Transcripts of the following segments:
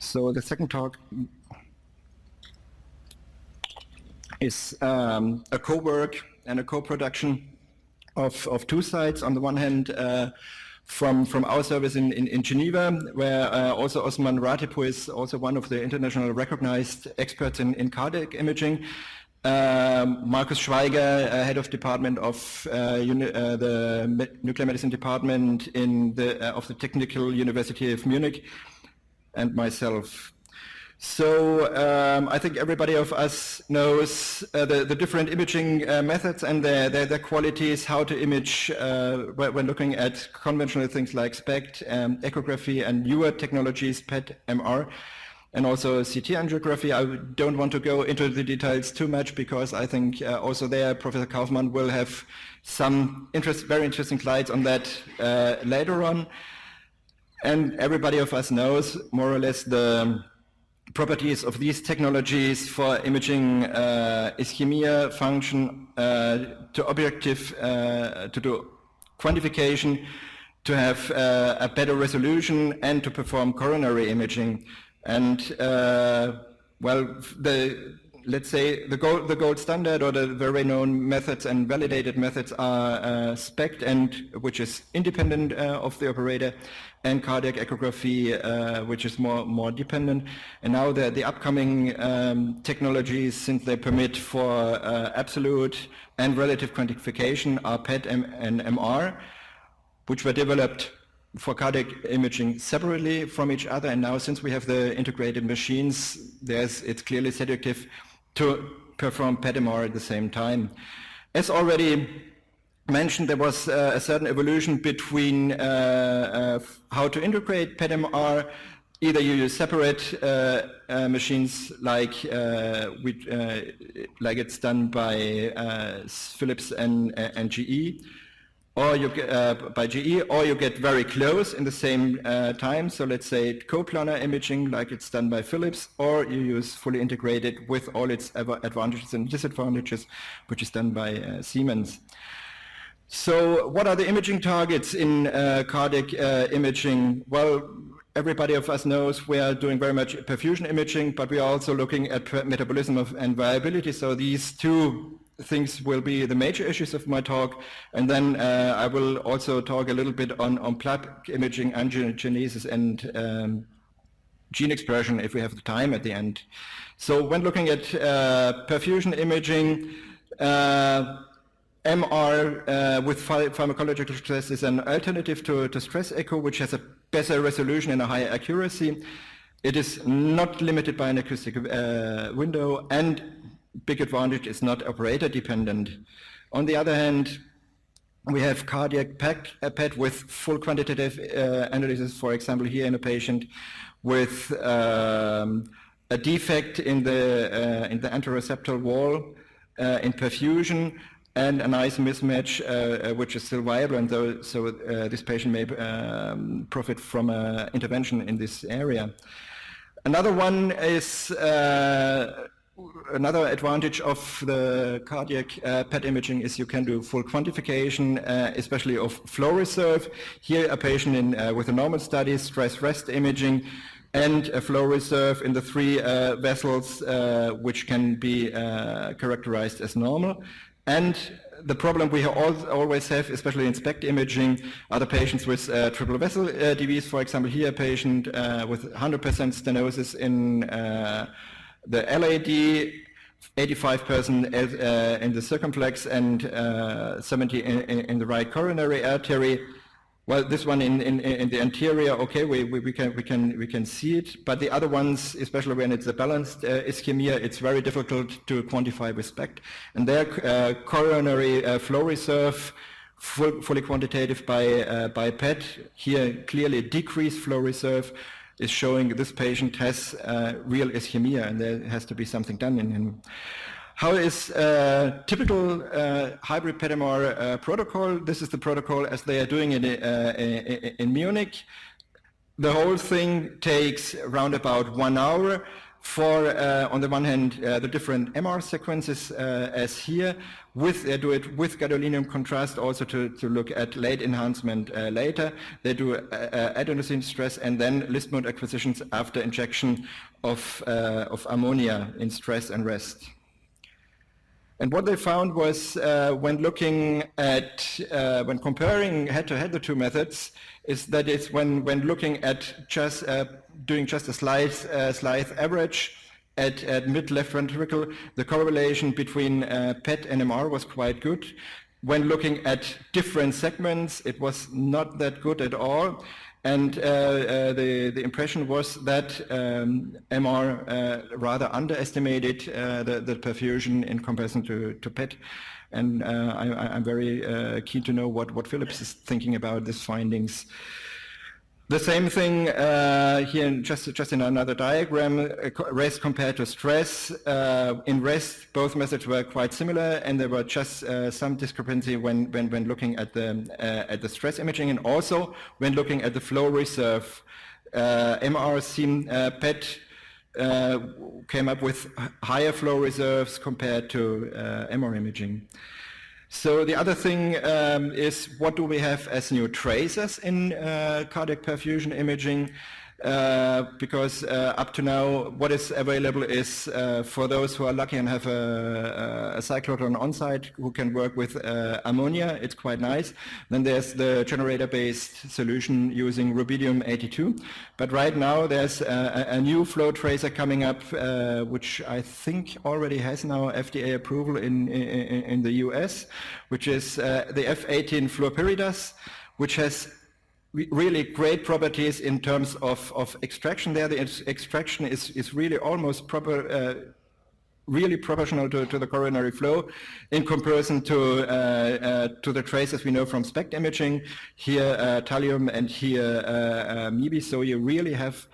So the second talk is a co-work and a co-production of two sites. On the one hand, from our service in Geneva, where also Osman Ratip, who is also one of the international recognized experts in cardiac imaging, Markus Schweiger, head of department of the nuclear medicine department of the Technical University of Munich, and myself. So I think everybody of us knows the different imaging methods and their qualities, how to image when looking at conventional things like SPECT, echography, and newer technologies, PET-MRI, and also CT angiography. I don't want to go into the details too much because I think also there Professor Kaufmann will have some very interesting slides on that later on. And everybody of us knows more or less the properties of these technologies for imaging ischemia function, to objective, to do quantification, to have a better resolution, and to perform coronary imaging. And well, let's say the gold standard or the very known methods and validated methods are SPECT, which is independent of the operator, and cardiac echography, which is more dependent. And now the upcoming technologies, since they permit for absolute and relative quantification, are PET and MR, which were developed for cardiac imaging separately from each other. And now, since we have the integrated machines, it's clearly seductive to perform PET-MR at the same time. As already mentioned, there was a certain evolution between how to integrate PET-MR. Either you use separate machines like it's done by Philips and GE, or you by GE, or you get very close in the same time. So let's say coplanar imaging, like it's done by Philips, or you use fully integrated with all its advantages and disadvantages, which is done by Siemens. So what are the imaging targets in cardiac imaging? Well, everybody of us knows we are doing very much perfusion imaging, but we are also looking at metabolism and viability. So these two things will be the major issues of my talk. And then I will also talk a little bit on plaque imaging, angiogenesis, and gene expression if we have the time at the end. So when looking at perfusion imaging, MR with pharmacological stress is an alternative to stress echo, which has a better resolution and a higher accuracy. It is not limited by an acoustic window, and big advantage is not operator dependent. On the other hand, we have cardiac PET with full quantitative analysis, for example, here in a patient with a defect in the anteroceptal wall in perfusion, and a nice mismatch which is still viable, and so this patient may profit from intervention in this area. Another one is another advantage of the cardiac PET imaging is you can do full quantification, especially of flow reserve. Here a patient with a normal study, stress rest imaging, and a flow reserve in the three vessels which can be characterized as normal. And the problem we always have, especially in SPECT imaging, are the patients with triple vessel disease. For example, here a patient with 100% stenosis in the LAD, 85% in the circumflex, and 70% in the right coronary artery. Well, this one in the anterior, okay, we can see it, but the other ones, especially when it's a balanced ischemia, it's very difficult to quantify with SPECT. And their coronary flow reserve, fully quantitative by PET, here clearly decreased flow reserve, is showing this patient has real ischemia, and there has to be something done in him. How is typical hybrid PET-MR protocol? This is the protocol as they are doing it in Munich. The whole thing takes around about 1 hour. for, on the one hand, the different MR sequences as here, they do it with gadolinium contrast also to look at late enhancement later. They do adenosine stress and then list mode acquisitions after injection of ammonia in stress and rest. And what they found was when looking at, when comparing head-to-head the two methods, is that it's when looking at just doing just a slice average at mid-left ventricle, the correlation between PET and MR was quite good. When looking at different segments, it was not that good at all. And the impression was that MR rather underestimated the perfusion in comparison to PET. And I'm very keen to know what Philips is thinking about these findings. The same thing here, just in another diagram, rest compared to stress. In rest, both methods were quite similar, and there were just some discrepancy when looking at the stress imaging, and also when looking at the flow reserve. MR seen PET came up with higher flow reserves compared to MR imaging. So the other thing is, what do we have as new tracers in cardiac perfusion imaging? Because up to now, what is available is for those who are lucky and have a cyclotron on-site who can work with ammonia, it's quite nice. Then there's the generator-based solution using rubidium-82. But right now there's a new flow tracer coming up, which I think already has now FDA approval in the US, which is the F18 fluopyridase, which has really great properties in terms of extraction. There, the extraction is really almost really proportional to the coronary flow in comparison to the traces we know from SPECT imaging. Here, thallium, and here, MIBI. So you really have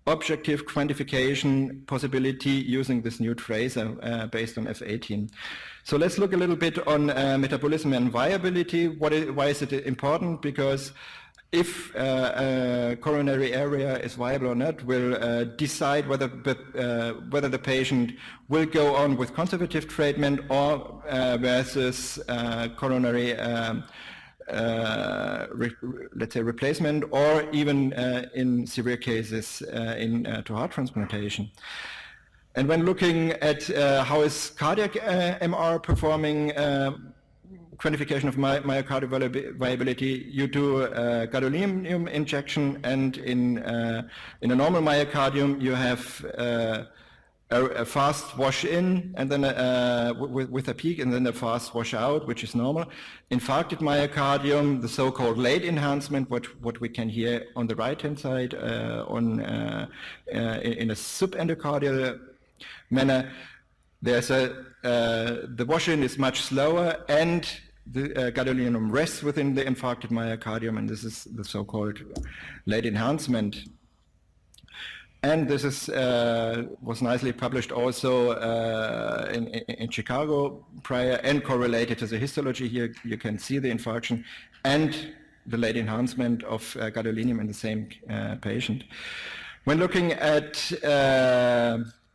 objective quantification possibility using this new tracer based on F18. So let's look a little bit on metabolism and viability. Why is it important? Because if a coronary area is viable or not will decide whether the patient will go on with conservative treatment or versus coronary let's say replacement, or even in severe cases to heart transplantation. And when looking at how is cardiac MR performing, quantification of myocardial viability, you do gadolinium injection, and in a normal myocardium you have a fast wash in, and then with a peak, and then a fast wash out, which is normal. Infarcted myocardium, the so-called late enhancement, what we can hear on the right-hand side in a subendocardial manner. There's the wash-in is much slower, and the gadolinium rests within the infarcted myocardium, and this is the so-called late enhancement. And this is was nicely published also in Chicago prior, and correlated to the histology. Here you can see the infarction and the late enhancement of gadolinium in the same patient. When looking at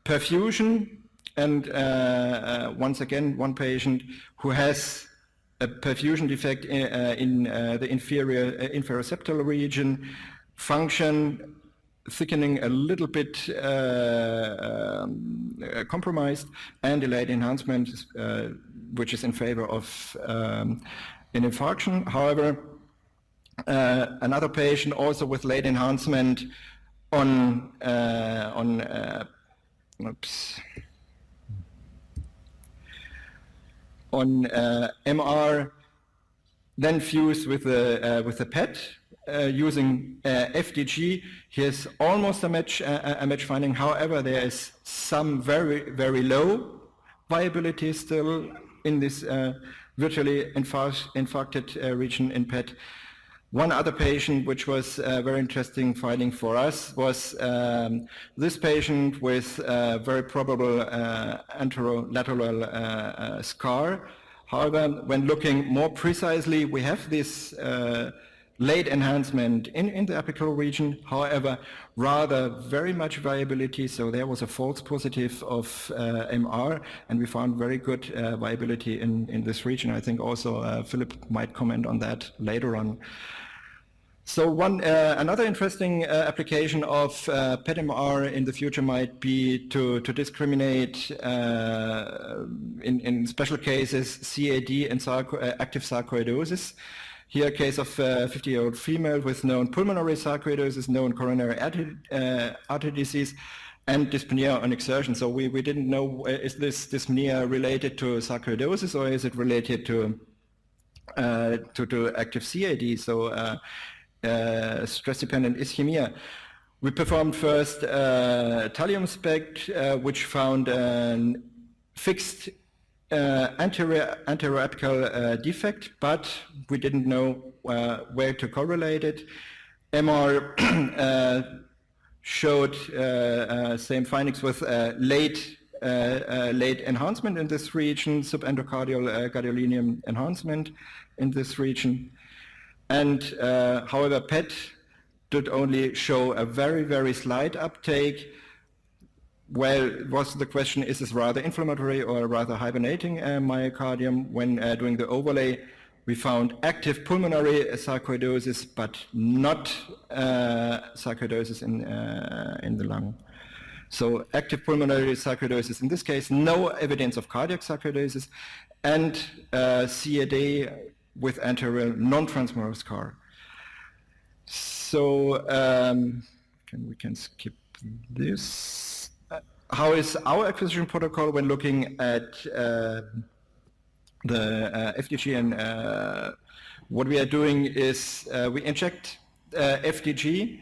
perfusion, and once again, one patient who has a perfusion defect in the inferoseptal region, function thickening a little bit compromised, and delayed enhancement, which is in favor of an infarction. However, another patient also with late enhancement on MR, then fused with the PET using FDG. Here's almost a match finding. However, there is some very, very low viability still in this virtually infarcted region in PET. One other patient, which was a very interesting finding for us, was this patient with very probable anterolateral scar. However, when looking more precisely, we have this late enhancement in the apical region, however, rather very much viability. So there was a false positive of MR, and we found very good viability in this region. I think also Philip might comment on that later on. So another interesting application of PET-MR in the future might be to discriminate in special cases CAD and active sarcoidosis. Here, a case of a 50-year-old female with known pulmonary sarcoidosis, known coronary artery disease, and dyspnea on exertion. So we didn't know, is this dyspnea related to sarcoidosis or is it related to active CAD? So stress-dependent ischemia. We performed first thallium SPECT, which found a fixed anteroapical defect, but we didn't know where to correlate it. MR showed same findings with late enhancement in this region, subendocardial gadolinium enhancement in this region. And however, PET did only show a very, very slight uptake. Well, was the question, is this rather inflammatory or rather hibernating myocardium? When doing the overlay, we found active pulmonary sarcoidosis, but not sarcoidosis in the lung. So active pulmonary sarcoidosis, in this case, no evidence of cardiac sarcoidosis, and CAD with anterior non-transmural scar. So we can skip this. How is our acquisition protocol when looking at the FDG? And what we are doing is we inject FDG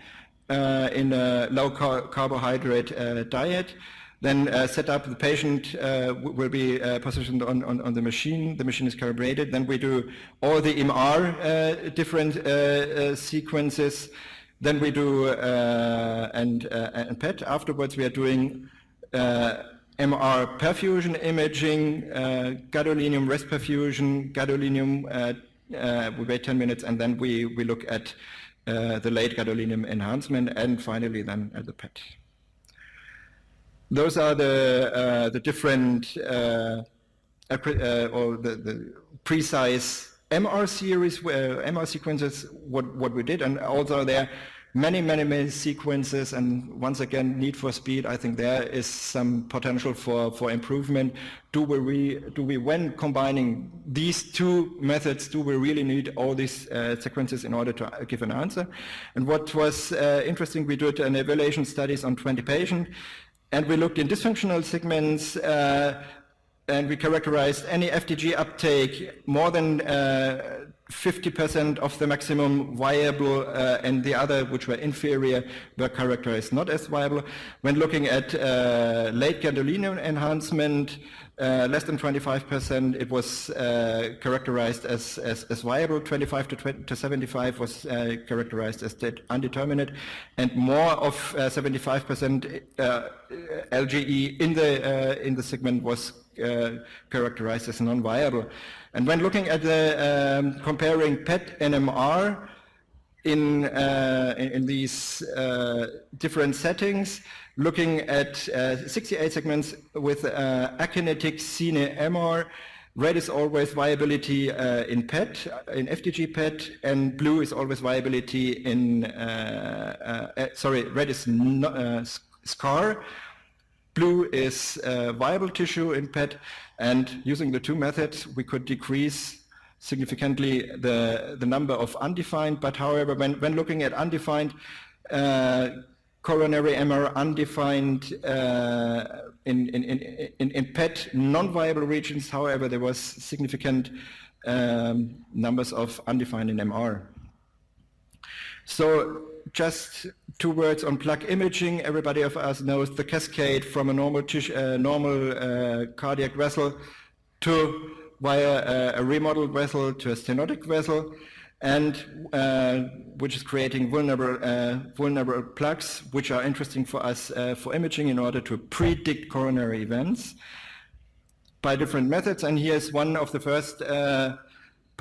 in a low carbohydrate diet. Then set up, the patient will be positioned on the machine. The machine is calibrated. Then we do all the MR different sequences. Then we do and PET. Afterwards, we are doing MR perfusion imaging, gadolinium rest perfusion, gadolinium. We wait 10 minutes, and then we look at the late gadolinium enhancement, and finally then at the PET. Those are the different or the precise MR series, MR sequences, what we did, and also there are many sequences, and once again, need for speed. I think there is some potential for improvement. Do we when combining these two methods, do we really need all these sequences in order to give an answer? And what was interesting, we did an evaluation studies on 20 patients, and we looked in dysfunctional segments, and we characterized any FDG uptake more than 50% of the maximum viable, and the other, which were inferior, were characterized not as viable. When looking at late gadolinium enhancement, less than 25%, it was characterized as viable. 25 to 75 was characterized as undeterminate, and more of 75% LGE in the segment was characterized as non-viable. And when looking at the comparing PET and MR in these different settings, looking at 68 segments with akinetic cine MR, red is always viability in PET, in FDG PET, and blue is always viability in, red is scar, blue is viable tissue in PET, and using the two methods we could decrease significantly the number of undefined, but however when looking at undefined, coronary MR undefined in PET non-viable regions, however there was significant numbers of undefined in MR. So just 2 words on plug imaging. Everybody of us knows the cascade from a normal cardiac vessel to via a remodeled vessel to a stenotic vessel, and which is creating vulnerable plugs, which are interesting for us for imaging in order to predict coronary events by different methods. And here's one of the first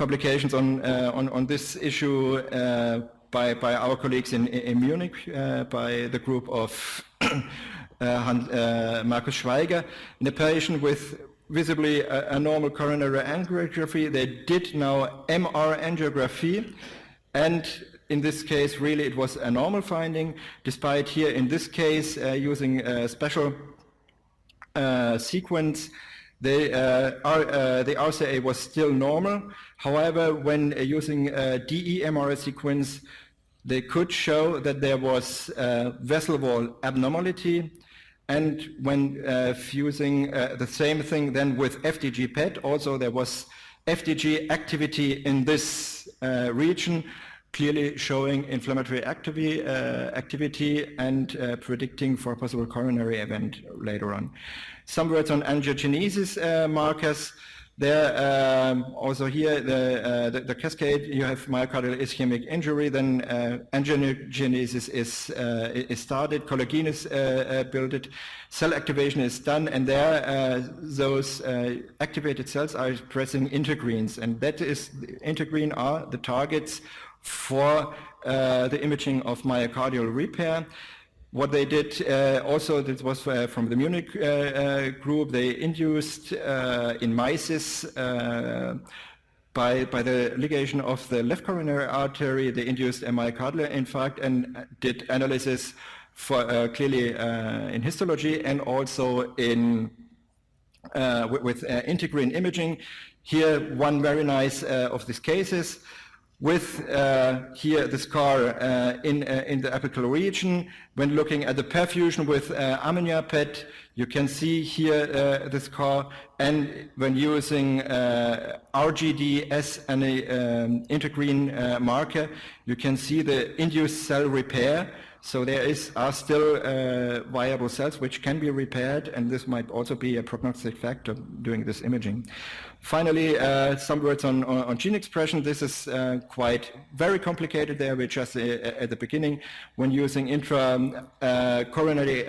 publications on this issue by our colleagues in Munich, by the group of Markus Schweiger, in a patient with visibly a normal coronary angiography. They did now MR angiography, and in this case really it was a normal finding, despite here in this case using a special sequence. The RCA was still normal. However, when using a DE-MRI sequence, they could show that there was vessel wall abnormality. And when fusing the same thing then with FDG PET, also there was FDG activity in this region, clearly showing inflammatory activity and predicting for a possible coronary event later on. Some words on angiogenesis markers. There, also here, the cascade, you have myocardial ischemic injury, then angiogenesis is started, collagen is built, cell activation is done, and there those activated cells are expressing integrins, and that is, integrin are the targets for the imaging of myocardial repair. What they did also, this was from the Munich group, they induced in mice by the ligation of the left coronary artery, they induced a myocardial infarct and did analysis for clearly in histology and also in with integrin imaging. Here, one very nice of these cases, with here the scar in the apical region. When looking at the perfusion with ammonia PET, you can see here the scar, and when using RGD as an integrin marker, you can see the induced cell repair. So there are still viable cells which can be repaired, and this might also be a prognostic factor doing this imaging. Finally, some words on gene expression. This is quite very complicated there. We're just at the beginning when using intra-coronary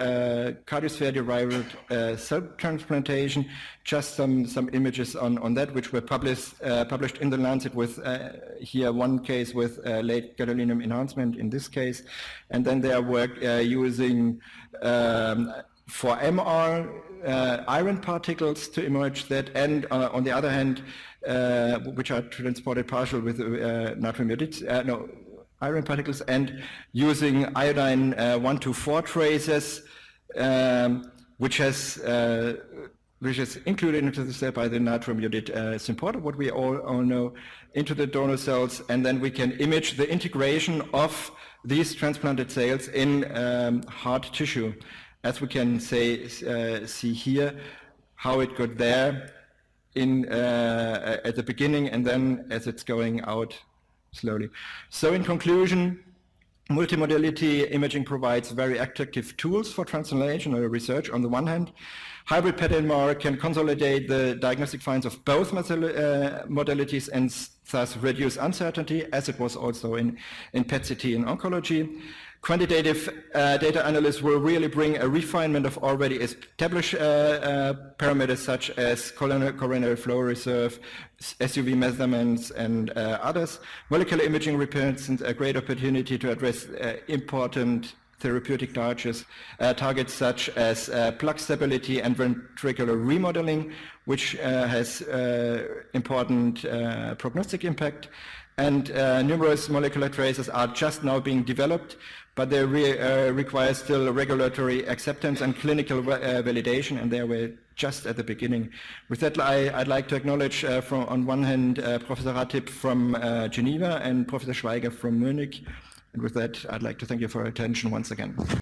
cardiosphere-derived cell transplantation. Just some images on that, which were published in the Lancet with here one case with late gadolinium enhancement in this case, and then their work using for MR iron particles to emerge that, and on the other hand, which are transported partial with natrium iodide, iron particles, and using iodine 124 traces, which is included into the cell by the natrium iodide symporter, what we all know, into the donor cells, and then we can image the integration of these transplanted cells in hard tissue, as we can see here, how it got there at the beginning and then as it's going out slowly. So in conclusion, multimodality imaging provides very attractive tools for translational research on the one hand. Hybrid PET-MR can consolidate the diagnostic finds of both modalities and thus reduce uncertainty, as it was also in PET-CT in oncology. Quantitative data analysis will really bring a refinement of already established parameters such as coronary flow reserve, SUV measurements, and others. Molecular imaging represents a great opportunity to address important therapeutic targets such as plug stability and ventricular remodeling, which has important prognostic impact. And numerous molecular traces are just now being developed, but they require still regulatory acceptance and clinical validation, and they were just at the beginning. With that, I'd like to acknowledge on one hand Professor Ratib from Geneva and Professor Schweiger from Munich. And with that, I'd like to thank you for your attention once again.